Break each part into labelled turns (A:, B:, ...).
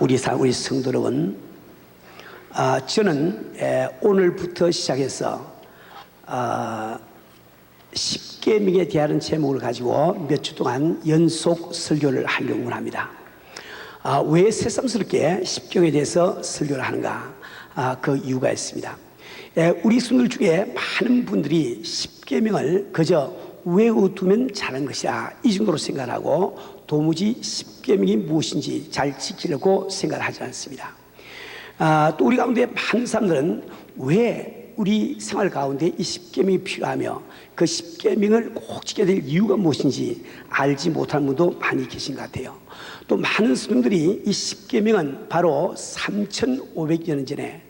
A: 우리 성도 여러분, 저는 오늘부터 시작해서 십계명에 대한 제목을 가지고 몇 주 동안 연속 설교를 하려고 합니다. 왜 새삼스럽게 십계명에 대해서 설교를 하는가? 그 이유가 있습니다. 우리 성도들 중에 많은 분들이 십계명을 그저 외워두면 잘하는 것이야, 이 정도로 생각하고 도무지 십계명이 무엇인지 잘 지키려고 생각을 하지 않습니다. 또 우리 가운데 많은 사람들은 왜 우리 생활 가운데 이 십계명이 필요하며 그 십계명을 꼭 지켜야 될 이유가 무엇인지 알지 못하는 분도 많이 계신 것 같아요. 또 많은 성도들이 이 십계명은 바로 3,500여 년 전에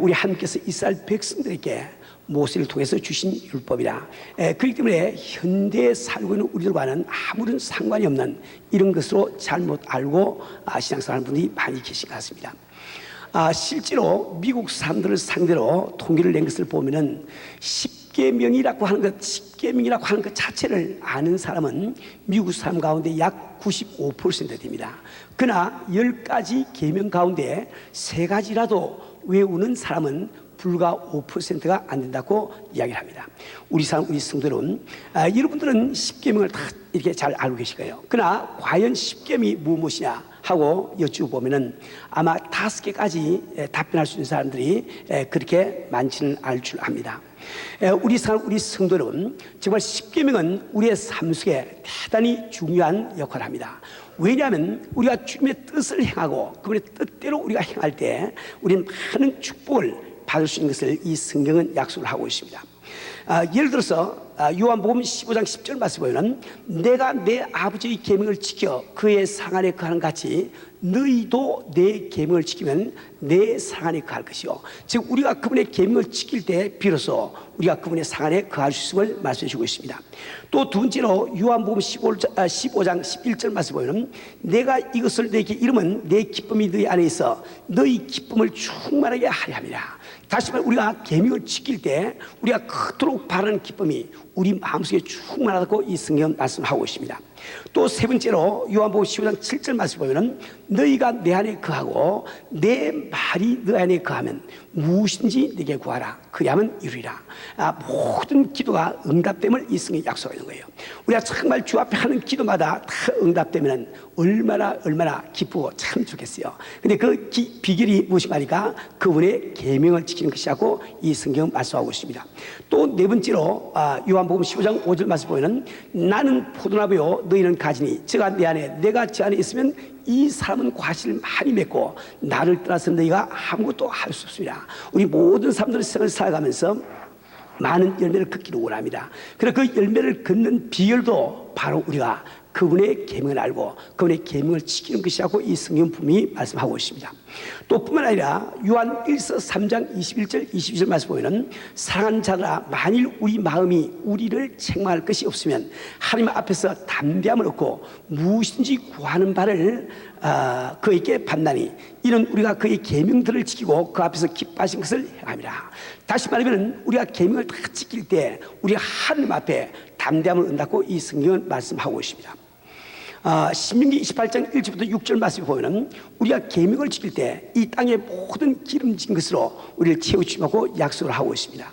A: 우리 하나님께서 이스라엘 백성들에게 모세를 통해서 주신 율법이라, 그렇기 때문에 현대에 살고 있는 우리들과는 아무런 상관이 없는 이런 것으로 잘못 알고 신앙생활하는 분들이 많이 계신 것 같습니다. 실제로 미국 사람들을 상대로 통계를 낸 것을 보면은 십계명이라고 하는 것 자체를 아는 사람은 미국 사람 가운데 약 95% 됩니다. 그러나 10가지 계명 가운데 3가지라도 외우는 사람은 불과 5%가 안 된다고 이야기를 합니다. 우리 성도들은 여러분들은 십계명을 다 이렇게 잘 알고 계실 거예요. 그러나 과연 십계명이 무엇이냐 하고 여쭈보면은 아마 5개까지 답변할 수 있는 사람들이 그렇게 많지는 않을 줄 압니다. 우리 성도들은 정말 십계명은 우리의 삶 속에 대단히 중요한 역할을 합니다. 왜냐하면 우리가 주님의 뜻을 행하고 그분의 뜻대로 우리가 행할 때 우리는 많은 축복을 받을 수 있는 것을 이 성경은 약속을 하고 있습니다. 예를 들어서 요한복음 15장 10절 말씀 보면 내가 내 아버지의 계명을 지켜 그의 상 안에 거하는 같이 너희도 내 계명을 지키면 내 상 안에 거할 것이요, 즉 우리가 그분의 계명을 지킬 때 비로소 우리가 그분의 상 안에 거할 수 있음을 말씀해 주고 있습니다. 또 두 번째로 요한복음 15장 11절 말씀 보면 내가 이것을 너희에게 이르면 내 기쁨이 너희 안에 있어 너희 기쁨을 충만하게 하려 함이라. 다시 말해 우리가 계명을 지킬 때 우리가 그토록 바라는 기쁨이 우리 마음속에 충만하다고 이 성경 말씀하고 있습니다. 또 세 번째로 요한복음 15장 7절 말씀 보면 너희가 내 안에 거하고 내 말이 너 안에 거하면 무엇인지 네게 구하라 그리하면 이루리라. 모든 기도가 응답됨을 이 성경이 약속하는 거예요. 우리가 정말 주 앞에 하는 기도마다 다 응답되면 얼마나 기쁘고 참 좋겠어요. 근데 그 비결이 무엇인가 하니까 그분의 계명을 지키는 것이라고 이 성경 말씀하고 있습니다. 또 네 번째로 요한복음 15장 5절 말씀 보면 나는 포도나무요 너희는 가지니 저가 내 안에 내가 저 안에 있으면 이 사람은 과실을 많이 맺고 나를 떠나서 너희가 아무것도 할 수 없습니다. 우리 모든 사람들의 생을 살아가면서 많은 열매를 걷기를 원합니다. 그래서 그 열매를 걷는 비결도 바로 우리가 그분의 계명을 알고 그분의 계명을 지키는 것이라고 이 성경 분명히 말씀하고 있습니다. 또 뿐만 아니라 요한 1서 3장 21절 22절 말씀 보면 사랑하는 자들아 만일 우리 마음이 우리를 책망할 것이 없으면 하나님 앞에서 담대함을 얻고 무엇인지 구하는 바를 그에게 받나니 이는 우리가 그의 계명들을 지키고 그 앞에서 기뻐하신 것을 행함이라. 다시 말하면 우리가 계명을 다 지킬 때 우리가 하나님 앞에 담대함을 얻는다고 이 성경은 말씀하고 있습니다. 신명기 28장 1절부터 6절 말씀을 보면 우리가 계명을 지킬 때 이 땅의 모든 기름진 것으로 우리를 채우시고 약속을 하고 있습니다.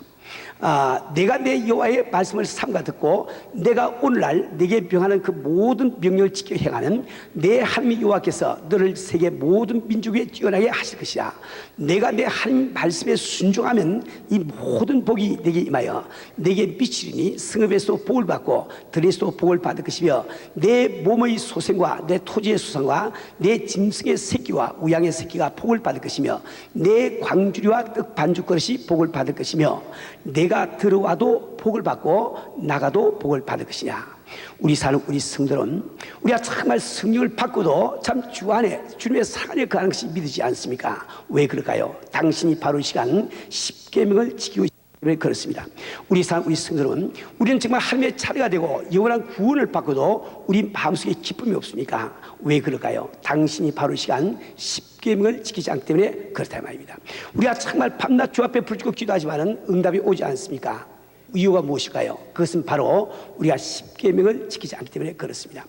A: 내가 내 여호와의 말씀을 삼가 듣고 내가 오늘날 내게 명하는 그 모든 명령을 지켜 행하는 내 하나님 여호와께서 너를 세계 모든 민족 위에 뛰어나게 하실 것이라. 내가 내 하나님 말씀에 순종하면 이 모든 복이 내게 임하여 내게 미치리니 성읍에서 복을 받고 들에서 복을 받을 것이며 내 몸의 소생과 내 토지의 수산과 내 짐승의 새끼와 우양의 새끼가 복을 받을 것이며 내 광주리와 떡 반죽 그릇이 복을 받을 것이며 내가 들어와도 복을 받고 나가도 복을 받을 것이냐. 우리 성도는 우리가 정말 성령을 받고도 참 주 안에 주님의 사랑 안에 거하는 것이 믿으지 않습니까? 왜 그럴까요? 당신이 바로 이 시간 십계명을 지키고 있기 그렇습니다. 우리 성도는 우리는 정말 하나님의 차례가 되고 영원한 구원을 받고도 우리 마음속에 기쁨이 없습니까? 왜 그럴까요? 당신이 바로 이 시간 십계명을 지키지 않기 때문에 그렇다 말입니다. 우리가 정말 밤낮 주 앞에 부르짖고 기도하지만은 응답이 오지 않습니까? 이유가 무엇일까요? 그것은 바로 우리가 십계명을 지키지 않기 때문에 그렇습니다.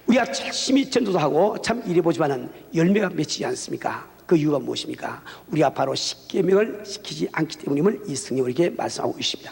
A: 우리가 열심히 전도도 하고 참 일해보지만은 열매가 맺히지 않습니까? 그 이유가 무엇입니까? 우리가 바로 십계명을 지키지 않기 때문임을 이 성경이 우리에게 말씀하고 있습니다.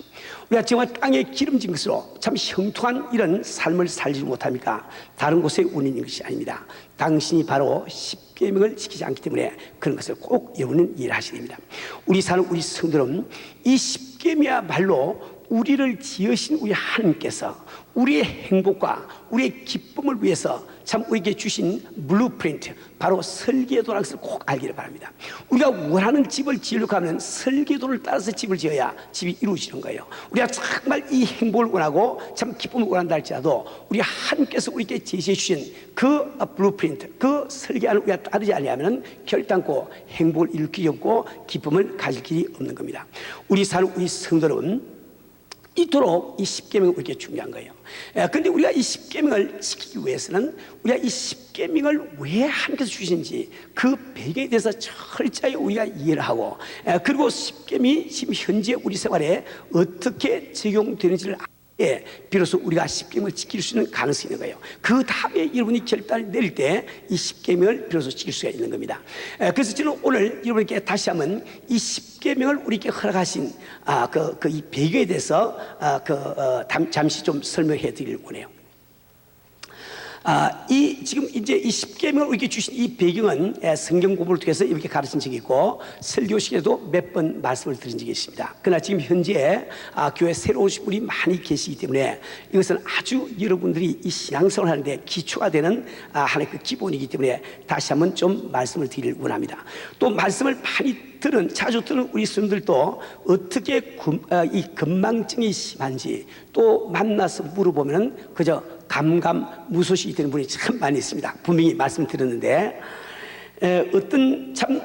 A: 우리가 정말 땅에 기름진 것으로 참 형통한 이런 삶을 살지 못합니까? 다른 곳에 운이 것이 아닙니다. 당신이 바로 십계명을 지키지 않기 때문에 그런 것을 꼭 여러분은 이해하셔야 됩니다. 우리 사는 우리 성도는 이 십계명이야말로 우리를 지으신 우리 하나님께서 우리의 행복과 우리의 기쁨을 위해서 참 우리에게 주신 블루프린트, 바로 설계도라는 것을 꼭 알기를 바랍니다. 우리가 원하는 집을 지으려고 하면 설계도를 따라서 집을 지어야 집이 이루어지는 거예요. 우리가 정말 이 행복을 원하고 참 기쁨을 원한다 할지라도 우리 하나님께서 우리에게 제시해 주신 그 블루프린트, 그 설계안을 우리가 따르지 않으면 결단코 행복을 이룰 길이 없고 기쁨을 가질 길이 없는 겁니다. 우리 사는 우리 성도는 이토록 이 십계명이 우리에게 중요한 거예요. 그런데 우리가 이 십계명을 지키기 위해서는 우리가 이 십계명을 왜 하나님께서 주신지 그 배경에 대해서 철저히 우리가 이해를 하고, 그리고 십계명이 지금 현재 우리 생활에 어떻게 적용되는지를 비로소 우리가 십계명을 지킬 수 있는 가능성이 있는 거예요. 그 다음에 여러분이 결단을 내릴 때 이 십계명을 비로소 지킬 수가 있는 겁니다. 그래서 저는 오늘 여러분께 다시 한번 이 십계명을 우리에게 허락하신 이 배경에 대해서 잠시 좀 설명해 드리려고 원해요. 지금 이제 이 십계명을 우리에게 주신 이 배경은 성경 공부를 통해서 이렇게 가르친 적이 있고 설교식에도 몇 번 말씀을 드린 적이 있습니다. 그러나 지금 현재 교회 새로 오신 분이 많이 계시기 때문에 이것은 아주 여러분들이 이 신앙생활을 하는데 기초가 되는 하나의 그 기본이기 때문에 다시 한번 좀 말씀을 드리길 원합니다. 또 말씀을 많이 자주 들은 우리 스님들도 어떻게 이 건망증이 심한지 또 만나서 물어보면 그저 감감무소식이 되는 분이 참 많이 있습니다. 분명히 말씀드렸는데 어떤 참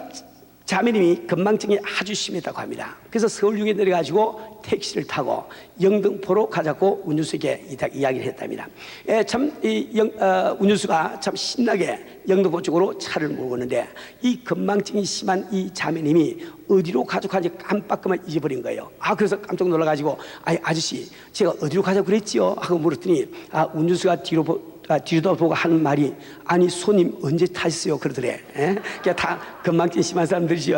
A: 자매님이 건망증이 아주 심했다고 합니다. 그래서 서울역에 내려가지고 택시를 타고 영등포로 가자고 운전수에게 이야기를 했답니다. 운전수가 참 신나게 영등포 쪽으로 차를 몰고 오는데 이 건망증이 심한 이 자매님이 어디로 가자고 하는지 깜빡그만 잊어버린 거예요. 그래서 깜짝 놀라가지고 아저씨 제가 어디로 가자고 그랬지요? 하고 물었더니 운전수가 뒤로도 보고 하는 말이 아니 손님 언제 타셨어요? 그러더래. 그게 다 건망증이 심한 사람들이죠.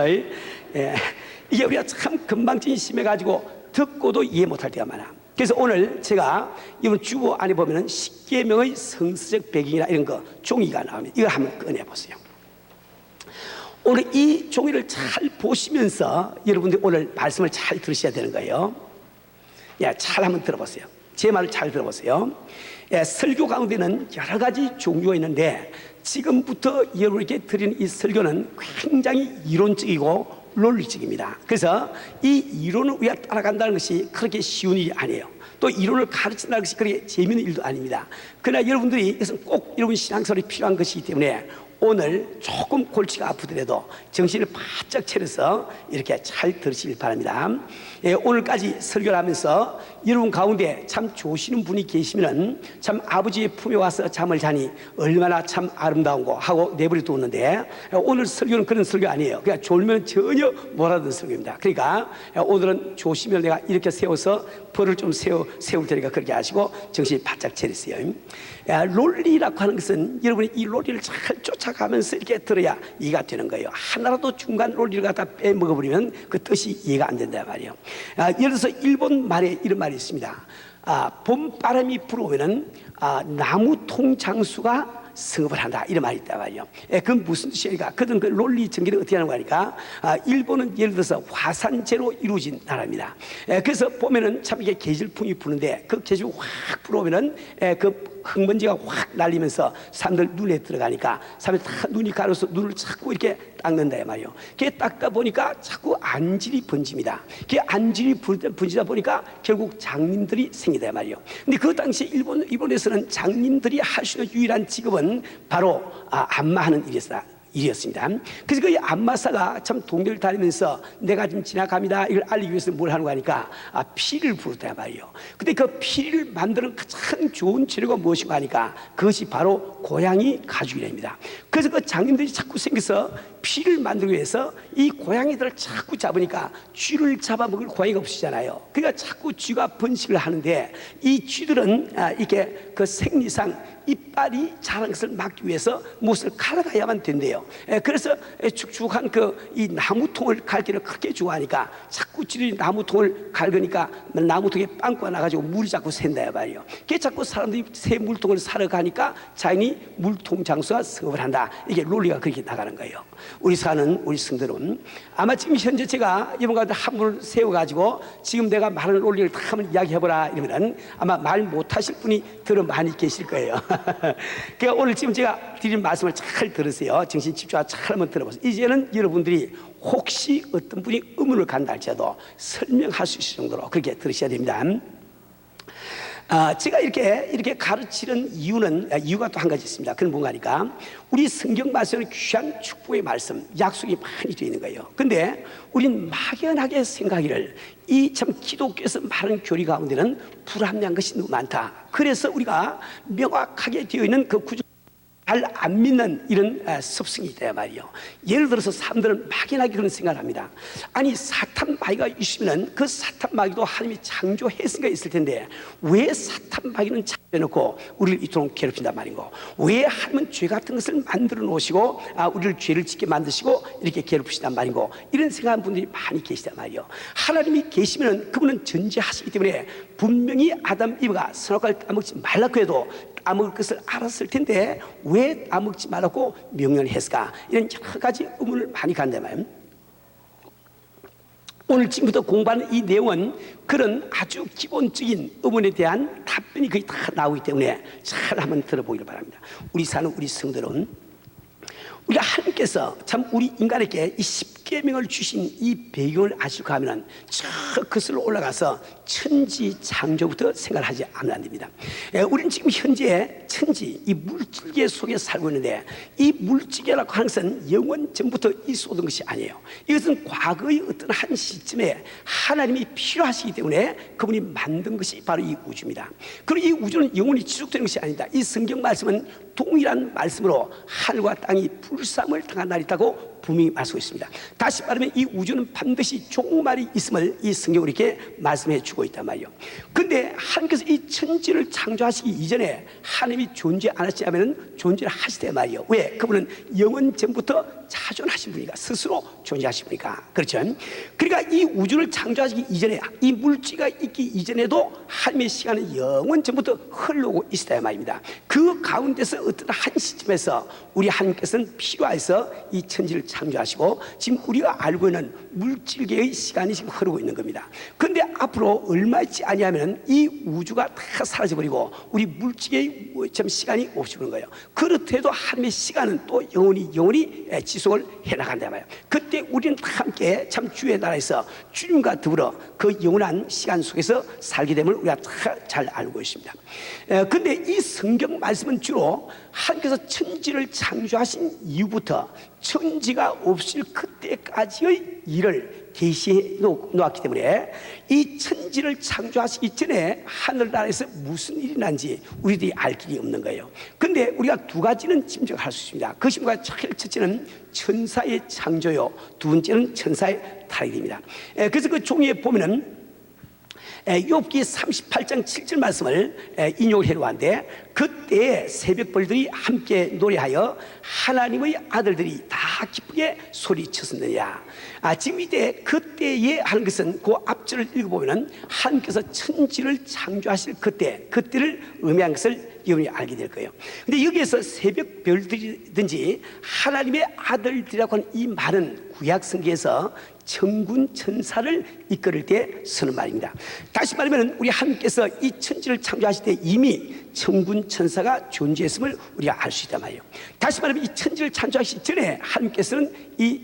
A: 이게 우리가 참 건망증이 심해가지고 듣고도 이해 못할 때가 많아. 그래서 오늘 제가 이번 주보 안에 보면은 십계명의 성서적 배경이나 이런 거 종이가 나옵니다. 이걸 한번 꺼내보세요. 오늘 이 종이를 잘 보시면서 여러분들이 오늘 말씀을 잘 들으셔야 되는 거예요. 잘 한번 들어보세요. 제 말을 잘 들어보세요. 설교 가운데는 여러 가지 종류가 있는데 지금부터 여러분에게 드리는 이 설교는 굉장히 이론적이고 논리적입니다. 그래서 이 이론을 우리가 따라간다는 것이 그렇게 쉬운 일이 아니에요. 또 이론을 가르친다는 것이 그렇게 재미있는 일도 아닙니다. 그러나 여러분들이 이것은 꼭 여러분 신앙생활이 필요한 것이기 때문에 오늘 조금 골치가 아프더라도 정신을 바짝 차려서 이렇게 잘 들으시길 바랍니다. 오늘까지 설교를 하면서 여러분 가운데 참 좋으시는 분이 계시면 참 아버지의 품에 와서 잠을 자니 얼마나 참 아름다운고 하고 내버려 두었는데 오늘 설교는 그런 설교 아니에요. 그냥 졸면 전혀 못 알아듣는 설교입니다. 그러니까 오늘은 조심을 내가 이렇게 세워서 벌을 좀 세울 테니까 그렇게 하시고 정신이 바짝 차리세요. 논리라고 하는 것은 여러분이 이 논리를 잘 쫓아가면서 이렇게 들어야 이해가 되는 거예요. 하나라도 중간 논리를 갖다 빼먹어버리면 그 뜻이 이해가 안 된단 말이에요. 예를 들어서 일본 말에 이런 말이 있습니다. 봄바람이 불어오면은 나무 통장수가 성업을 한다 이런 말이 있단 말이에요. 그건 무슨 뜻이니까 그들은 그 논리 전개를 어떻게 하는 거니까 일본은 예를 들어서 화산재로 이루어진 나라입니다. 그래서 보면은 참 이게 계절풍이 부는데 그 계절 확 불어오면은 그 흙먼지가 확 날리면서 사람들 눈에 들어가니까 사람들 다 눈이 가려서 눈을 자꾸 이렇게 닦는다 말이에요. 그게 닦다 보니까 자꾸 안질이 번집니다. 그게 안질이 번지다 보니까 결국 장님들이 생기다 말이에요. 근데 그 당시 일본에서는 장님들이 할 수 있는 유일한 직업은 바로 안마하는 일이었다. 일이었습니다. 그래서 그 암마사가 참 동네를 다니면서 내가 지금 지나갑니다 이걸 알리기 위해서 뭘 하는 거 하니까 피를 부었단 말이에요. 근데 그 피를 만드는 가장 좋은 재료가 무엇인가 하니까 그것이 바로 고양이 가죽이랍니다. 그래서 그 장님들이 자꾸 생겨서 피를 만들기 위해서 이 고양이들을 자꾸 잡으니까 쥐를 잡아먹을 고양이가 없으잖아요. 그러니까 자꾸 쥐가 번식을 하는데 이 쥐들은 이렇게 그 생리상 이빨이 자란 것을 막기 위해서 무엇을 갈아가야만 된대요. 그래서 축축한 그 이 나무통을 갈기를 그렇게 좋아하니까 자꾸 쥐들이 나무통을 갈으니까 나무통에 빵꾸가 나가지고 물이 자꾸 샌다 말이에요. 그게 자꾸 사람들이 새 물통을 사러 가니까 자연히 물통 장수가 성업을 한다. 이게 논리가 그렇게 나가는 거예요. 우리 사는 우리 성도는 아마 지금 현재 제가 이번 가운데 한 분을 세워가지고 지금 내가 말하는 논리를 다 한번 이야기해보라 이러면 아마 말 못하실 분이 들어 많이 계실 거예요. 그러니까 오늘 지금 제가 드린 말씀을 잘 들으세요. 정신 집중하고 잘 한번 들어보세요. 이제는 여러분들이 혹시 어떤 분이 의문을 간다 할지라도 설명할 수 있을 정도로 그렇게 들으셔야 됩니다. 제가 이렇게 가르치는 이유가 또 한 가지 있습니다. 그건 뭔가 하니까 우리 성경 말씀은 귀한 축복의 말씀, 약속이 많이 되어 있는 거예요. 근데 우린 막연하게 생각하기를 이 참 기독교에서 말하는 교리 가운데는 불합리한 것이 너무 많다. 그래서 우리가 명확하게 되어 있는 그 구조 잘 안 믿는 이런 습성이 있다 말이에요. 예를 들어서 사람들은 막연하게 그런 생각을 합니다. 아니 사탄 마귀가 있으면 그 사탄 마귀도 하나님이 창조했으니까 있을 텐데 왜 사탄 마귀는 창조해놓고 우리를 이토록 괴롭힌단 말인고, 왜 하나님은 죄 같은 것을 만들어 놓으시고 우리를 죄를 짓게 만드시고 이렇게 괴롭히시단 말인고, 이런 생각하는 분들이 많이 계시단 말이에요. 하나님이 계시면 그분은 전지하시기 때문에 분명히 아담 이브가 선악과를 따먹지 말라고 해도 따먹을 것을 알았을 텐데 왜 따먹지 말라고 명령을 했을까? 이런 여러 가지 의문을 많이 간단 말이에요. 오늘 지금부터 공부하는 이 내용은 그런 아주 기본적인 의문에 대한 답변이 거의 다 나오기 때문에 잘 한번 들어보기를 바랍니다. 우리 사는 우리 성도는 우리가 하나님께서 참 우리 인간에게 이 십계명을 주신 이 배경을 아실까 하면 저 거슬러 올라가서 천지 창조부터 생각을 하지 않으면 안 됩니다. 우리는 지금 현재 천지 이 물질계 속에 살고 있는데 이 물질계라고 하는 것은 영원 전부터 있었던 것이 아니에요. 이것은 과거의 어떤 한 시점에 하나님이 필요하시기 때문에 그분이 만든 것이 바로 이 우주입니다. 그리고 이 우주는 영원히 지속되는 것이 아니다. 이 성경 말씀은 동일한 말씀으로 하늘과 땅이 불사함을 당한 날이 있다고 분명히 말씀하고 있습니다. 다시 말하면 이 우주는 반드시 종말이 있음을 이 성경으로 이렇게 말씀해 주고 있단 말이에요. 그런데 하나님께서 이 천지를 창조하시기 이전에 하나님이 존재 안 하시지 않으면 존재를 하시단 말이에요. 왜? 그분은 영원 전부터 자존하신 분이니까, 스스로 존재하신 분이니까. 그렇죠? 그러니까 이 우주를 창조하시기 이전에, 이 물질가 있기 이전에도 하나님의 시간은 영원 전부터 흘러오고 있었단 말입니다. 그 가운데서 어떤 한 시점에서 우리 하나님께서는 필요해서 이 천지를 창조하시고 지금 우리가 알고 있는 물질계의 시간이 지금 흐르고 있는 겁니다. 그런데 앞으로 얼마 있지 아니하면 이 우주가 다 사라져버리고 우리 물질계의 참 시간이 없어지는 거예요. 그렇더라도 하나님의 시간은 또 영원히 지속을 해나간다 말이에요. 그때 우리는 다 함께 참 주의 나라에서 주님과 더불어 그 영원한 시간 속에서 살게 됨을 우리가 다 잘 알고 있습니다. 그런데 이 성경 말씀은 주로 하나님께서 천지를 창조하신 이후부터 천지가 없을 그때까지의 일을 계시해 놓았기 때문에 이 천지를 창조하시기 전에 하늘나라에서 무슨 일이 난지 우리들이 알 길이 없는 거예요. 그런데 우리가 두 가지는 짐작할 수 있습니다. 그것이 뭐가 첫째는 천사의 창조요, 두 번째는 천사의 타락입니다. 그래서 그 종이에 보면은 욥기 38장 7절 말씀을 인용을 해놓았는데, 그때 새벽벌들이 함께 노래하여 하나님의 아들들이 다 기쁘게 소리쳤었느냐. 지금 이때 그때에 하는 것은 그 앞절을 읽어보면 하나님께서 천지를 창조하실 그때를 의미한 것을 여러분이 알게 될 거예요. 근데 여기에서 새벽별들이든지 하나님의 아들들이라고 하는 이 말은 구약 성경에서 천군 천사를 이끌을 때 쓰는 말입니다. 다시 말하면 우리 하나님께서 이 천지를 창조하실 때 이미 천군 천사가 존재했음을 우리가 알 수 있단 말이에요. 다시 말하면 이 천지를 창조하시기 전에 하나님께서는 이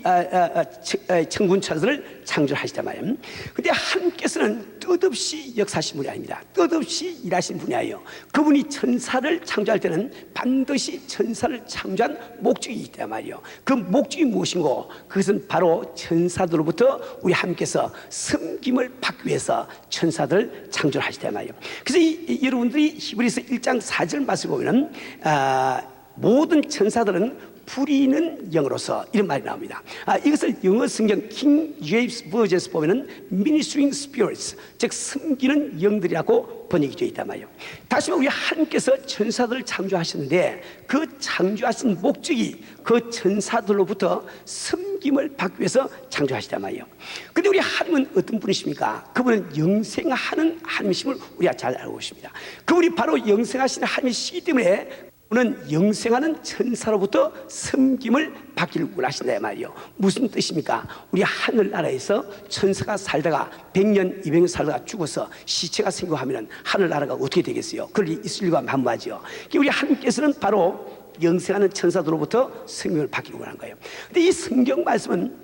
A: 천군 천사를 창조하시단 말이에요. 근데 하나님께서는 뜻없이 역사하신 분이 아닙니다. 뜻없이 일하신 분이 아니에요. 그분이 천사를 창조할 때는 반드시 천사를 창조한 목적이 있단 말이에요. 그 목적이 무엇인고, 그것은 바로 천사들로부터 우리 하나님께서 섬김을 받기 위해서 천사들을 창조하시단 말이에요. 그래서 여러분들이 히브리서 1장 4절 말씀을 보면 모든 천사들은 부리는 영으로서 이런 말이 나옵니다. 이것을 영어 성경 킹 제임스 버전에서 보면은 ministering spirits, 즉 섬기는 영들이라고 번역이 되어 있단 말이에요. 다시 말해 우리 하나님께서 천사들을 창조하셨는데 그 창조하신 목적이 그 천사들로부터 섬김을 받기 위해서 창조하시단 말이에요. 근데 우리 하나님은 어떤 분이십니까? 그분은 영생하는 하나님이심을 우리가 잘 알고 있습니다. 그분이 바로 영생하시는 하나님이시기 때문에 그는 영생하는 천사로부터 섬김을 받기를 원하신다 말이에요. 무슨 뜻입니까? 우리 하늘나라에서 천사가 살다가 100년, 200년 살다가 죽어서 시체가 생기고 하면 하늘나라가 어떻게 되겠어요? 그럴 리 있을 리가 만무하죠. 우리 하나님께서는 바로 영생하는 천사들로부터 성경을 받기를 원하는 거예요. 근데 이 성경 말씀은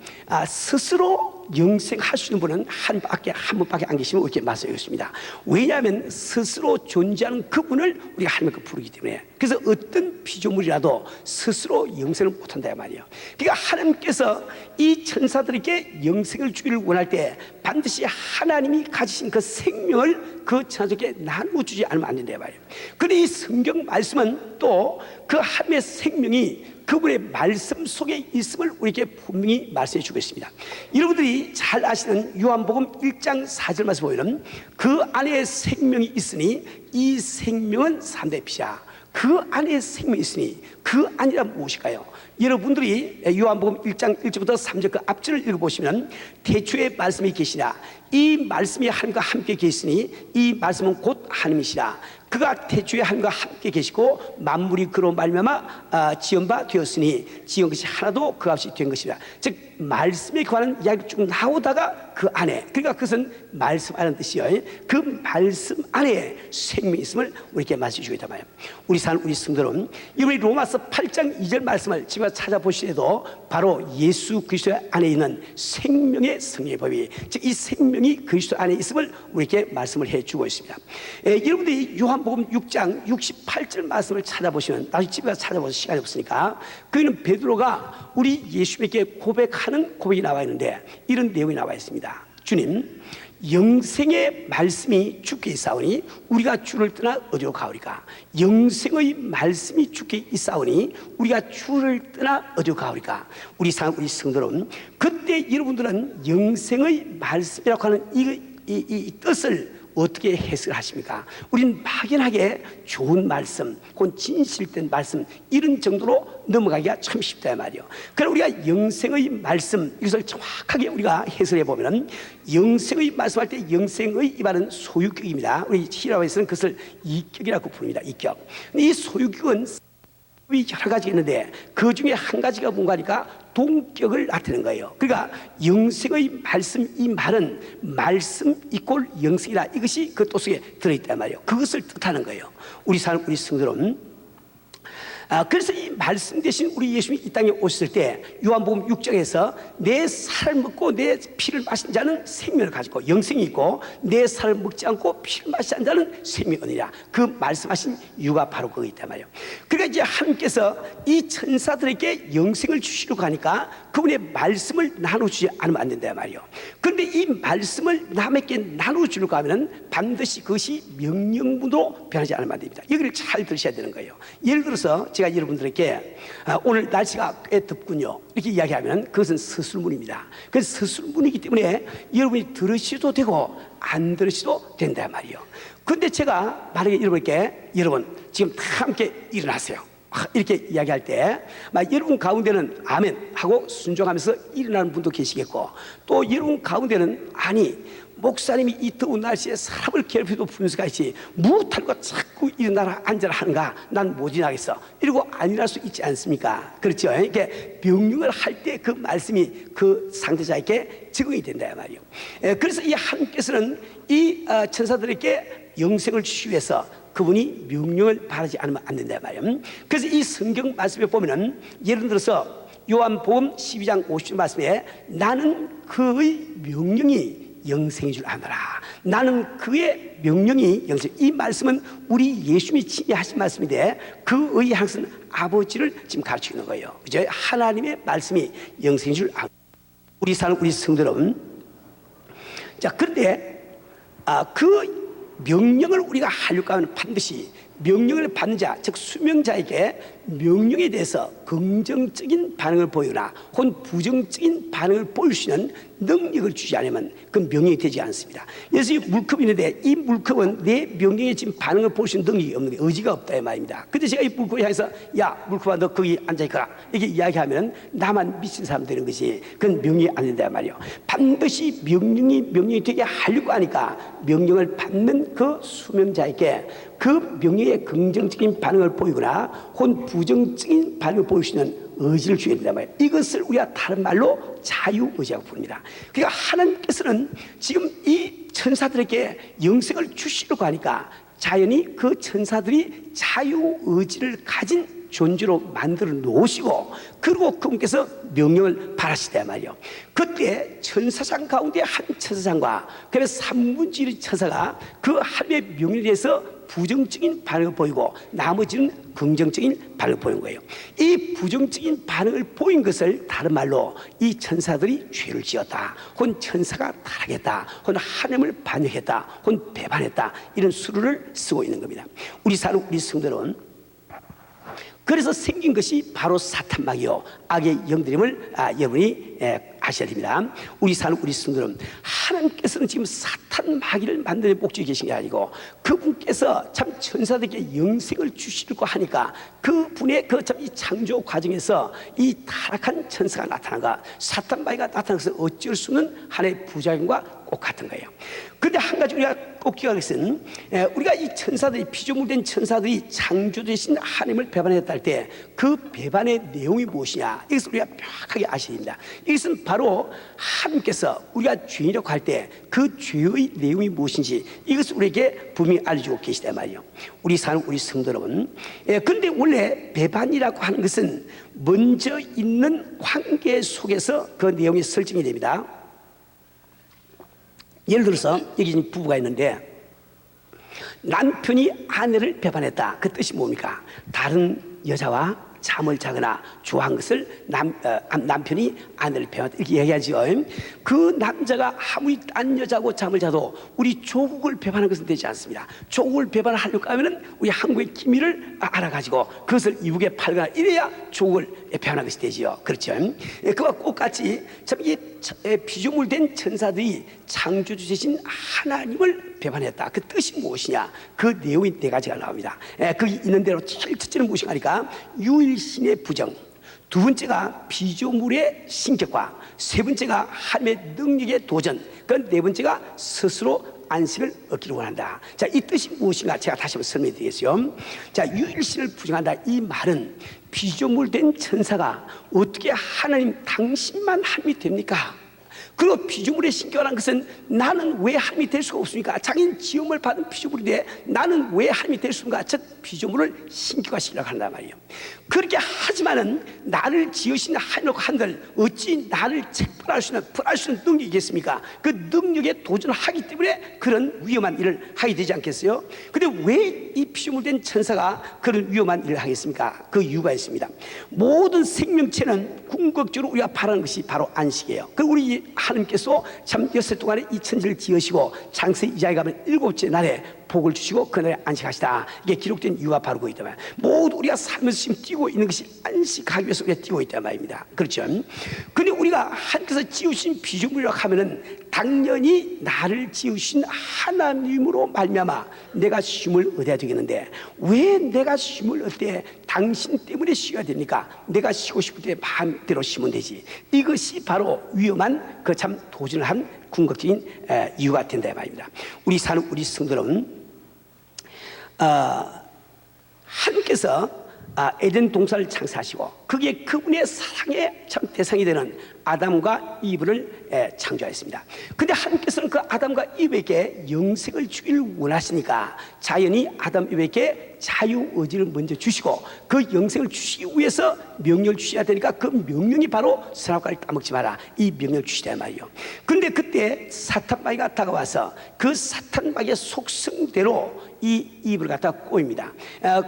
A: 스스로 영생할 수 있는 분은 한 분밖에 안 계시면 이렇게 말씀하셨습니다. 왜냐하면 스스로 존재하는 그분을 우리가 하나님께 부르기 때문에. 그래서 어떤 피조물이라도 스스로 영생을 못한다 말이에요. 그러니까 하나님께서 이 천사들에게 영생을 주기를 원할 때 반드시 하나님이 가지신 그 생명을 그 천사들에게 나눠주지 않으면 안 된다 말이에요. 그런데 이 성경 말씀은 또 그 하나님의 생명이 그분의 말씀 속에 있음을 우리에게 분명히 말씀해 주고 있습니다. 여러분들이 잘 아시는 요한복음 1장 4절 말씀 보면 그 안에 생명이 있으니 이 생명은 사람들의 피야. 그 안에 생명이 있으니 그 안이란 무엇일까요? 여러분들이 요한복음 1장 1절부터 3절 그 앞절을 읽어보시면 태초에 말씀이 계시라. 이 말씀이 하나님과 함께 계시니 이 말씀은 곧 하나님이시라. 그가 태초에 하나님과 함께 계시고 만물이 그로 말미암아 지은 바 되었으니 지은 것이 하나도 그 없이 된 것이라. 즉 말씀에 관한 이야기 쭉 나오다가 그 안에, 그러니까 그것은 말씀 안의 뜻이에요. 그 말씀 안에 생명이 있음을 우리에게 말씀해 주고 있단 말이에요. 우리 성도는 여러분이 로마서 8장 2절 말씀을 집에 찾아보시더라도 바로 예수 그리스도 안에 있는 생명의 성령의 법이, 즉 이 생명이 그리스도 안에 있음을 우리에게 말씀을 해주고 있습니다. 여러분들이 요한복음 6장 68절 말씀을 찾아보시면, 나중에 집에 가서 찾아보실 시간이 없으니까, 거기는 베드로가 우리 예수님께 고백하는 고백이 나와 있는데 이런 내용이 나와 있습니다. 주님, 영생의 말씀이 주께 있사오니 우리가 주를 떠나 어디로 가오리까? 영생의 말씀이 주께 있사오니 우리가 주를 떠나 어디로 가오리까? 우리 성도는, 그때 여러분들은 영생의 말씀이라고 하는 이 뜻을 어떻게 해석하십니까? 우린 막연하게 좋은 말씀, 곧 진실된 말씀, 이런 정도로 넘어가기가 참 쉽다 말이에요. 그럼 우리가 영생의 말씀, 이것을 정확하게 우리가 해석해 보면, 영생의 말씀할 때 영생의 이 말은 소유격입니다. 우리 히라어에서는 그것을 이격이라고 부릅니다. 이격. 이 소유격은 여러 가지가 있는데 그 중에 한 가지가 뭔가니까 동격을 나타내는 거예요. 그러니까 영생의 말씀, 이 말은 말씀 이꼴 영생이라, 이것이 그 뜻 속에 들어있단 말이에요. 그것을 뜻하는 거예요. 우리 성도는 그래서 이 말씀 대신 우리 예수님이 이 땅에 오셨을 때 요한복음 6장에서 내 살을 먹고 내 피를 마신 자는 생명을 가지고 영생이 있고 내 살을 먹지 않고 피를 마시지 않는 자는 생명이 없느니라. 그 말씀하신 이유가 바로 그거 있단 말이에요. 그러니까 이제 하나님께서 이 천사들에게 영생을 주시려고 하니까 그분의 말씀을 나눠주지 않으면 안 된단 말이에요. 그런데 이 말씀을 남에게 나눠주려고 하면 반드시 그것이 명령문으로 변하지 않으면 안 됩니다. 여기를 잘 들으셔야 되는 거예요. 예를 들어서 제가 여러분들에게 오늘 날씨가 꽤 덥군요 이렇게 이야기하면 그것은 서술문입니다. 그래서 서술문이기 때문에 여러분이 들으셔도 되고 안 들으셔도 된단 말이에요. 그런데 제가 만약에 여러분께, 여러분 지금 다 함께 일어나세요 이렇게 이야기할 때 여러분 가운데는 아멘 하고 순종하면서 일어나는 분도 계시겠고, 또 여러분 가운데는 아니 목사님이 이 더운 날씨에 사람을 괴롭혀도 분수가 있지 무엇하고 자꾸 일어나라 앉아라 하는가, 난 못 일어나겠어 이러고 안 일어날 수 있지 않습니까? 그렇죠? 이렇게 명령을 할 때 그 말씀이 그 상대자에게 적응이 된다 말이에요. 그래서 이 하나님께서는 이 천사들에게 영생을 주시기 위해서 그분이 명령을 바르지 않으면 안 된다 말이에요. 그래서 이 성경 말씀에 보면은 예를 들어서 요한복음 12장 50절 말씀에 나는 그의 명령이 영생인 줄 아노라. 나는 그의 명령이 영생. 이 말씀은 우리 예수님이 친히 하신 말씀인데 그의 항상 아버지를 지금 가르치고 있는 거예요. 그죠? 하나님의 말씀이 영생인 줄 아노라. 우리 사는 우리 성도는 자 그런데 그 명령을 우리가 하려고 하면 반드시 명령을 받는 자, 즉 수명자에게 명령에 대해서 긍정적인 반응을 보이거나 혹은 부정적인 반응을 보일 수 있는 능력을 주지 않으면 그 명령이 되지 않습니다. 그래서 이 물컵이 있는데 이 물컵은 내 명령에 지금 반응을 볼 수 있는 능력이 없는 게 의지가 없다 이 말입니다. 근데 제가 이 물컵을 향해서 야 물컵아 너 거기 앉아있거라 이렇게 이야기하면 나만 미친 사람 되는 것이 그건 명령이 안 된다 말이에요. 반드시 명령이 되게 하려고 하니까 명령을 받는 그 수명자에게 그 명령에 긍정적인 반응을 보이거나 혹은 부정적인 반응을 보일 수 있는 의지를 주어야 된단 말이에요. 이것을 우리가 다른 말로 자유의지라고 부릅니다. 그러니까 하나님께서는 지금 이 천사들에게 영생을 주시려고 하니까 자연히 그 천사들이 자유의지를 가진 존재로 만들어 놓으시고 그리고 그분께서 명령을 바라시단 말이에요. 그때 천사장 가운데 한 천사장과 그래서 3분의 1의 천사가 그 하나님의 명령에 대해서 부정적인 반응을 보이고 나머지는 긍정적인 반응을 보이는 거예요. 이 부정적인 반응을 보인 것을 다른 말로 이 천사들이 죄를 지었다 혹은 천사가 타락했다 혹은 하나님을 반역했다 혹은 배반했다 이런 수를 쓰고 있는 겁니다. 우리 사는 우리 성도는 그래서 생긴 것이 바로 사탄마귀요 악의 영들임을 여러분이 아셔야 됩니다. 우리 사는 우리 성도는 하나님께서는 지금 사탄 마귀를 만드는 목적이 계신 게 아니고 그분께서 참 천사들에게 영생을 주시려고 하니까 그분의 그 참 이 창조 과정에서 이 타락한 천사가 나타나가 사탄 마귀가 나타나서 어쩔 수 없는 하나의 부작용과 꼭 같은 거예요. 그런데 한 가지 우리가 꼭 기억할 것은 우리가 이 천사들이 피조물된 천사들이 창조되신 하나님을 배반했다 할 때 그 배반의 내용이 무엇이냐 이것을 우리가 명확하게 아셔야 됩니다. 이것은 바로 하나님께서 우리가 죄인이라고 할 때 그 죄의 내용이 무엇인지 이것을 우리에게 분명히 알려주고 계시단 말이에요. 우리 사는 우리 성도 여러분, 그런데 원래 배반이라고 하는 것은 먼저 있는 관계 속에서 그 내용이 설정이 됩니다. 예를 들어서 여기 지금 부부가 있는데 남편이 아내를 배반했다. 그 뜻이 뭡니까? 다른 여자와 잠을 자거나 좋아한 것을 남편이 아내를 배반했다 이렇게 얘기하죠. 그 남자가 아무리 딴 여자하고 잠을 자도 우리 조국을 배반한 것은 되지 않습니다. 조국을 배반하려고 하면 우리 한국의 기밀을 알아가지고 그것을 이북에 팔거나 이래야 조국을 배반한 것이 되지요. 그렇죠. 그와 똑같이 참 이 피조물된 천사들이 창조주신 하나님을 배반했다. 그 뜻이 무엇이냐? 그 내용이 네 가지가 나옵니다. 그 있는 대로 제일 첫째는 무엇인가 하니까 유일신의 부정, 두 번째가 피조물의 신격화, 세 번째가 하나님의 능력의 도전, 그 네 번째가 스스로 안식을 얻기를 원한다. 자, 이 뜻이 무엇인가 제가 다시 한번 설명해 드리겠어요. 자, 유일신을 부정한다. 이 말은 피조물된 천사가 어떻게 하나님 당신만 하나님이 됩니까? 그리고 피조물의 신격화라는 것은 나는 왜 하나님이 될 수가 없습니까? 자기는 지음을 받은 피조물인데 나는 왜 하나님이 될 수 없는가? 즉 피조물을 신격화시키려고 한단 말이에요. 그렇게 하지만은 나를 지으신 하나님이라고 한들 어찌 나를 책벌할 수 있는 능력이 있겠습니까? 그 능력에 도전하기 때문에 그런 위험한 일을 하게 되지 않겠어요? 근데 왜 이 피조물된 천사가 그런 위험한 일을 하겠습니까? 그 이유가 있습니다. 모든 생명체는 궁극적으로 우리가 바라는 것이 바로 안식이에요. 그리고 우리 하나님께서 참 엿새 동안에 이 천지를 지으시고 창세기 2장에 가면 7째 날에 복을 주시고 그날에 안식하시다. 이게 기록된 이유가 바로 그이다 말이에요. 모두 우리가 살면서 지금 뛰고 있는 것이 안식하기 위해서 우리가 뛰고 있단 말입니다. 그렇죠? 근데 우리가 하나님께서 지으신 피조물이라고 하면은 당연히 나를 지으신 하나님으로 말미암아 내가 쉼을 얻어야 되겠는데 왜 내가 쉼을 얻되 당신 때문에 쉬어야 됩니까? 내가 쉬고 싶을 때 마음대로 쉬면 되지. 이것이 바로 위험한 그 참 도전을 한 궁극적인 이유가 된다 말입니다. 우리 사는 우리 성도는 하나님께서 에덴 동산을 창사하시고 거기에 그분의 사랑의 참 대상이 되는 아담과 이브를 창조하였습니다. 근데 하나님께서는 그 아담과 이브에게 영생을 주기를 원하시니까 자연히 아담 이브에게 자유의지를 먼저 주시고 그 영생을 주시기 위해서 명령을 주셔야 되니까 그 명령이 바로 선악과를 따먹지 마라, 이 명령을 주시단 말이에요. 그런데 그때 사탄마귀가 다가와서 그 사탄마귀의 속성대로 이 이브를 갖다 꼬입니다.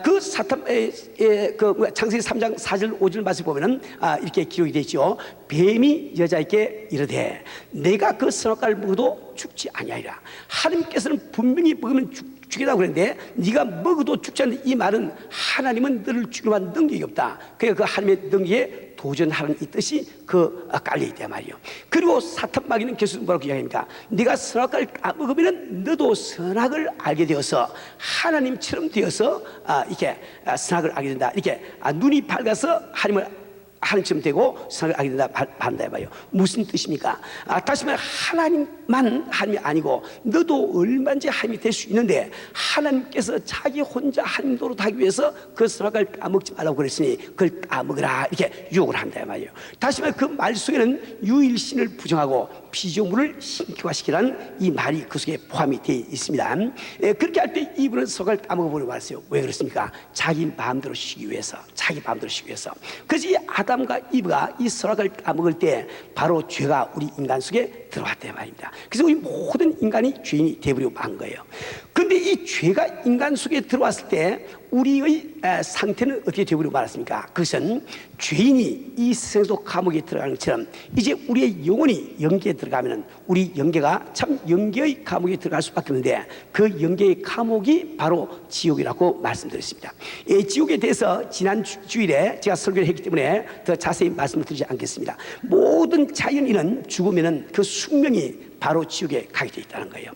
A: 그 창세기 3장 4절 5절 말씀 보면은 이렇게 기록이 되어 있죠. 뱀이 여자에게 이르되 내가 그 선악과를 먹어도 죽지 아니하리라. 하나님께서는 분명히 먹으면 죽이라고 그랬는데 네가 먹어도 죽지 않는 이 말은 하나님은 너를 죽이려면 능력이 없다. 그러니까 그 하나님의 능력에 도전하는 이 뜻이 깔려있단 말이에요. 그리고 사탄마귀는 계속 뭐라고 이야기합니까? 네가 선악과를 먹으면 너도 선악을 알게 되어서 하나님처럼 되어서 이렇게 선악을 알게 된다. 이렇게 눈이 밝아서 하나님처럼 되고 선악을 알게 된다 한다 해봐요. 무슨 뜻입니까? 다시 말해 하나님만 하나님이 아니고 너도 얼마든지 하나님이 될 수 있는데 하나님께서 자기 혼자 하나님 노릇하기 위해서 그 선악을 따먹지 말라고 그랬으니 그걸 따먹으라 이렇게 유혹을 한다 말이에요. 다시 말해 그 말 속에는 유일신을 부정하고 피조물을 신격화시키라는 이 말이 그 속에 포함이 되어 있습니다. 그렇게 할 때 이분은 선악을 따먹어버리고 말았어요. 왜 그렇습니까? 자기 마음대로 쉬기 위해서, 그래서 이 아담과 이브가 이 선악을 따먹을 때 바로 죄가 우리 인간 속에 들어왔단 말입니다. 그래서 우리 모든 인간이 죄인이 되어버리고 만 거예요. 그런데 이 죄가 인간 속에 들어왔을 때 우리의 상태는 어떻게 되어버리고 말았습니까? 그것은 죄인이 이 세상에서 감옥에 들어가는 것처럼 이제 우리의 영혼이 영계에 들어가면 우리 영계가 참 영계의 감옥에 들어갈 수밖에 없는데 그 영계의 감옥이 바로 지옥이라고 말씀드렸습니다. 지옥에 대해서 지난 주일에 제가 설교를 했기 때문에 더 자세히 말씀을 드리지 않겠습니다. 모든 자연인은 죽으면 그 숙명이 바로 지옥에 가게 되어 있다는 거예요.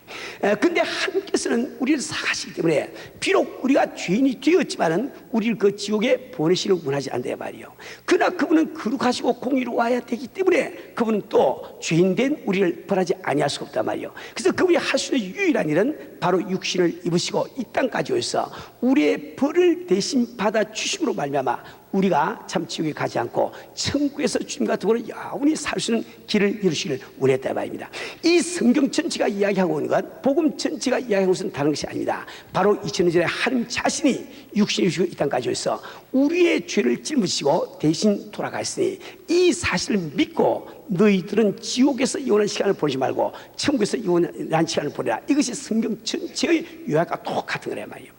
A: 근데 하나님께서는 우리를 사랑하시기 때문에 비록 우리가 죄인이 되었지만은 우리를 그 지옥에 보내시는 원하지 않는다 말이에요. 그러나 그분은 거룩하시고 공의로워야 되기 때문에 그분은 또 죄인된 우리를 벌하지 아니할 수가 없단 말이에요. 그래서 그분이 할 수 있는 유일한 일은 바로 육신을 입으시고 이 땅까지 오셔서 우리의 벌을 대신 받아 주심으로 말미암아 우리가 참 지옥에 가지 않고 천국에서 주님과 더불어 영원히 살 수 있는 길을 이루시기를 원했다 말입니다. 이 성경 전체가 이야기하고 있는 것, 복음 전체가 이야기하는 것은 다른 것이 아닙니다. 바로 2000년 전에 하나님 자신이 육신을 입으시고 이 땅까지 오셔서 우리의 죄를 짊으시고 대신 돌아가셨으니 이 사실을 믿고 너희들은 지옥에서 영원한 시간을 보내지 말고 천국에서 영원한 시간을 보내라. 이것이 성경 전체의 요약과 똑같은 거란 말이에요.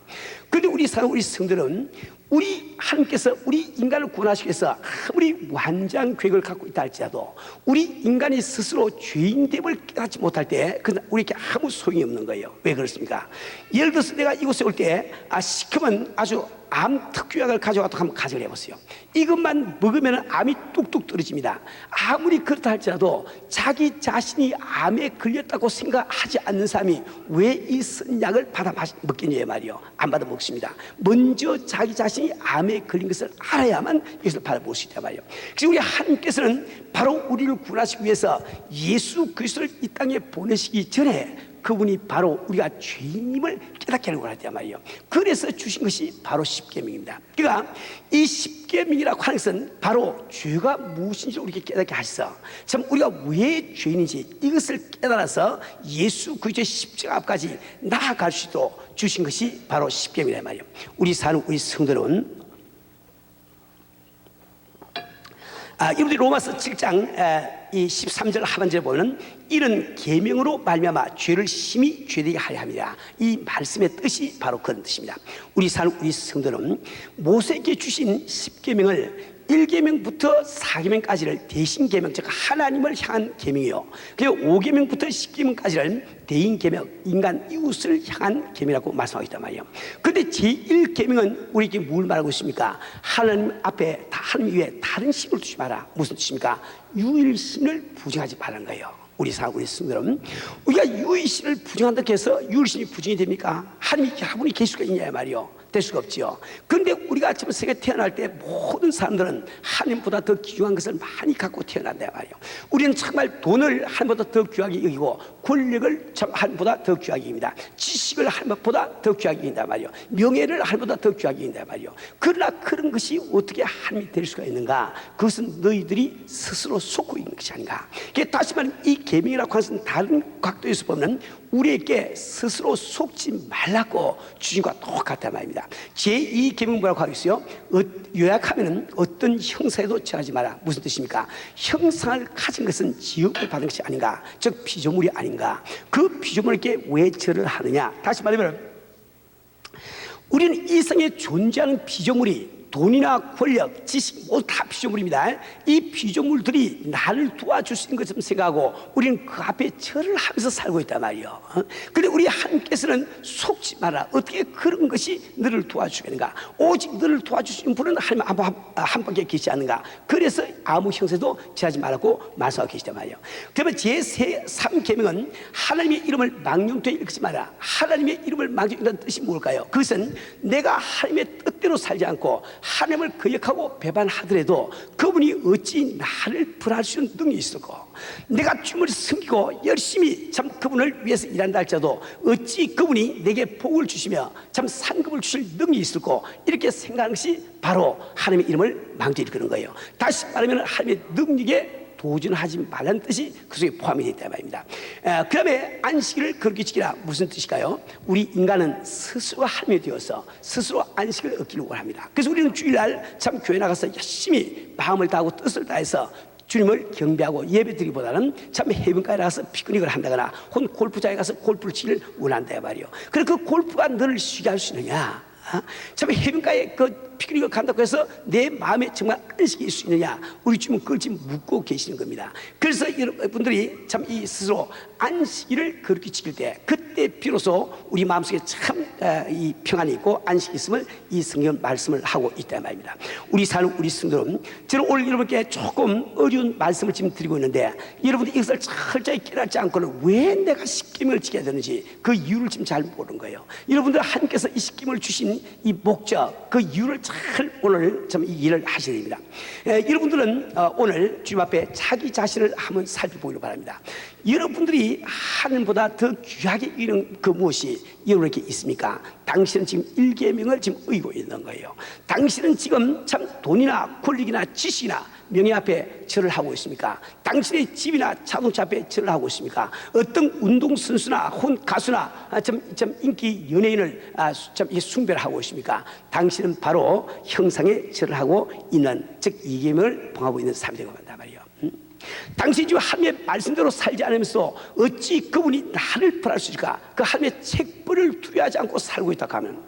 A: 그런데 우리 성도는 우리 하나님께서 우리 인간을 구원하시기 위해서 아무리 완전한 계획을 갖고 있다 할지라도 우리 인간이 스스로 죄인됨을 깨닫지 못할 때 그건 우리에게 아무 소용이 없는 거예요. 왜 그렇습니까? 예를 들어서 내가 이곳에 올 때 시커먼 아주 암 특효약을 가져와서 한번 가정을 해보세요. 이것만 먹으면 암이 뚝뚝 떨어집니다. 아무리 그렇다 할지라도 자기 자신이 암에 걸렸다고 생각하지 않는 사람이 왜 이 쓴 약을 받아 먹겠냐 말이요. 안 받아 먹습니다. 먼저 자기 자신이 암에 걸린 것을 알아야만 이것을 받아 먹을 수 있단 말이에요. 그래서 우리 하나님께서는 바로 우리를 구원하시기 위해서 예수 그리스도를 이 땅에 보내시기 전에 그분이 바로 우리가 죄인임을 깨닫게 하는 거란 말이에요. 그래서 주신 것이 바로 십계명입니다. 그러니까 이 십계명이라고 하는 것은 바로 죄가 무엇인지 우리에게 깨닫게 하셔서 참 우리가 왜 죄인인지 이것을 깨달아서 예수 그리스도의 십자가 앞까지 나아갈 수 있도록 주신 것이 바로 십계명이란 말이에요. 우리 사는 우리 성도는 여러분들이 로마서 7장 이 13절 하반절에 보면 이런 계명으로 말미암아 죄를 심히 죄되게 하려 함이라. 이 말씀의 뜻이 바로 그런 뜻입니다. 우리 사는 우리 성도는 모세에게 주신 10계명을 1계명부터 4계명까지를 대신 계명, 즉 하나님을 향한 계명이요, 그리고 5계명부터 10계명까지를 대인 계명, 인간 이웃을 향한 계명이라고 말씀하고 있단 말이에요. 그런데 제1계명은 우리에게 뭘 말하고 있습니까? 하나님 앞에 하나님 위에 다른 신을 두지 마라. 무슨 뜻입니까? 유일신을 부정하지 말라는 거예요. 우리 성도는 우리가 유일신을 부정한다고 해서 유일신이 부정이 됩니까? 하나님이 여러분이 계실 수가 있냐 말이요. 될 수가 없지요. 그런데 우리가 지금 세상에 태어날 때 모든 사람들은 하나님보다 더 귀한 것을 많이 갖고 태어난다 말이에요. 우리는 정말 돈을 하나님보다 더 귀하게 여기고, 권력을 참 하나님보다 더 귀하게 여깁니다. 지식을 하나님보다 더 귀하게 여긴다 말이에요. 명예를 하나님보다 더 귀하게 여긴다 말이에요. 그러나 그런 것이 어떻게 하나님이 될 수가 있는가? 그것은 너희들이 스스로 속고 있는 것이 아닌가. 다시 말하면 이 계명이라고 하는 것은 다른 각도에서 보면 우리에게 스스로 속지 말라고 주신 것과 똑같단 말입니다. 제2 계명 뭐라고 하고 있어요? 요약하면 어떤 형상에도 절하지 마라. 무슨 뜻입니까? 형상을 가진 것은 지옥을 받은 것이 아닌가, 즉 피조물이 아닌가. 그 피조물에게 왜 절을 하느냐? 다시 말하면 우리는 이 세상에 존재하는 피조물이 돈이나 권력, 지식 모두 다 피조물입니다. 이 피조물들이 나를 도와줄 수 있는 것처럼 생각하고 우리는 그 앞에 절을 하면서 살고 있단 말이에요. 그런데 우리 하나님께서는 속지 마라. 어떻게 그런 것이 너를 도와주겠는가? 오직 너를 도와줄 수 있는 분은 하나님 한 밖에 계시지 않는가? 그래서 아무 형세도 취하지 말라고 말씀하고 계시단 말이에요. 그러면 제3계명은 하나님의 이름을 망령되이 읽지 마라. 하나님의 이름을 망령이라는 뜻이 뭘까요? 그것은 내가 하나님의 뜻대로 살지 않고 하나님을 거역하고 배반하더라도 그분이 어찌 나를 벌할 수 있는 능력이 있을까? 내가 주님을 섬기고 열심히 참 그분을 위해서 일한다 할지라도 어찌 그분이 내게 복을 주시며 참 상급을 주실 능력이 있을까? 이렇게 생각하는 것이 바로 하나님의 이름을 망령히 그런 거예요. 다시 말하면 하나님의 능력에 도전하지 말라는 뜻이 그 속에 포함이 되어 있단 말입니다. 그 다음에 안식일을 그렇게 지키라. 무슨 뜻일까요? 우리 인간은 스스로가 하나님이 되어서 스스로 안식을 얻기를 원합니다. 그래서 우리는 주일날 참 교회 나가서 열심히 마음을 다하고 뜻을 다해서 주님을 경배하고 예배드리기보다는 참 해변가에 나가서 피크닉을 한다거나 혹은 골프장에 가서 골프를 치기를 원한다 말이에요. 그래서 그 골프가 너를 쉬게 할 수 있느냐? 참 해변가에 그 피크닉을 간다고 해서 내 마음에 정말 안식이 있을 수 있느냐? 우리 주님은 그걸 지금 묻고 계시는 겁니다. 그래서 여러분들이 참 이 스스로 안식일을 그렇게 지킬 때 그때 비로소 우리 마음속에 참 이 평안이 있고 안식이 있음을 이 성경 말씀을 하고 있단 말입니다. 우리 사는 우리 성도는 저는 오늘 여러분께 조금 어려운 말씀을 지금 드리고 있는데 여러분들이 이것을 철저히 깨닫지 않고는 왜 내가 십계명을 지켜야 되는지 그 이유를 지금 잘 모르는 거예요. 여러분들 하나님께서 이 십계명을 주신 이 목적, 그 이유를 잘 오늘 좀 이 일을 하셔야 됩니다. 여러분들은 오늘 주님 앞에 자기 자신을 한번 살펴보기를 바랍니다. 여러분들이 하나님보다 더 귀하게 여기는 그 무엇이 여러분에게 있습니까? 당신은 지금 1계명을 지금 의고 있는 거예요. 당신은 지금 참 돈이나 권력이나 지식이나 명예 앞에 절을 하고 있습니까? 당신의 집이나 자동차 앞에 절을 하고 있습니까? 어떤 운동선수나 혹은 가수나 좀 인기 연예인을 좀 숭배를 하고 있습니까? 당신은 바로 형상에 절을 하고 있는, 즉 2계명을 봉하고 있는 사람이 되고 만단 말이에요. 당신이 지금 하나님의 말씀대로 살지 않으면서 어찌 그분이 나를 벌할 수 있을까? 그 하나님의 책벌을 두려워하지 않고 살고 있다고 하면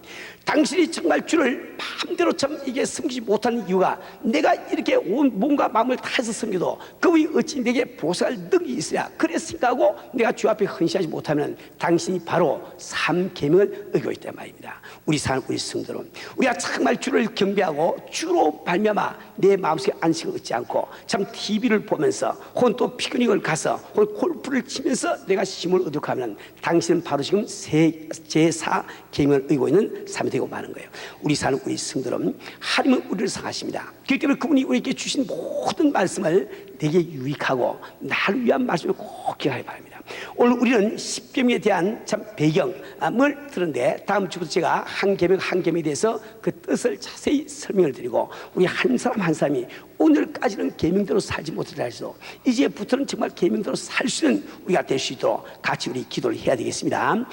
A: 당신이 정말 주를 마음대로 참 이게 섬기지 못하는 이유가 내가 이렇게 온 몸과 마음을 다해서 섬겨도 그분이 어찌 내게 보살할 능력이 있어야 그래 생각하고 내가 주 앞에 헌신하지 못하면 당신이 바로 3계명을 어기고 있단 말입니다. 우리 사는 우리 성도는 우리가 정말 주를 경배하고 주로 발명하 내 마음속에 안식을 얻지 않고 참 TV를 보면서 혹은 또 피크닉을 가서 혹은 골프를 치면서 내가 힘을 얻고 하면 당신은 바로 지금 제4계명을 어기고 있는 삶이 되고 마는 거예요. 우리 사는 우리 성도는 하나님은 우리를 사랑하십니다. 그렇기 때문에 그분이 우리에게 주신 모든 말씀을 내게 유익하고 나를 위한 말씀을 꼭 기억하기 바랍니다. 오늘 우리는 10계명에 대한 참 배경을 들었는데 다음 주부터 제가 한 계명에 대해서 그 뜻을 자세히 설명을 드리고 우리 한 사람 한 사람이 오늘까지는 계명대로 살지 못했다 해서 이제부터는 정말 계명대로 살 수 있는 우리가 될 수 있도록 같이 우리 기도를 해야 되겠습니다.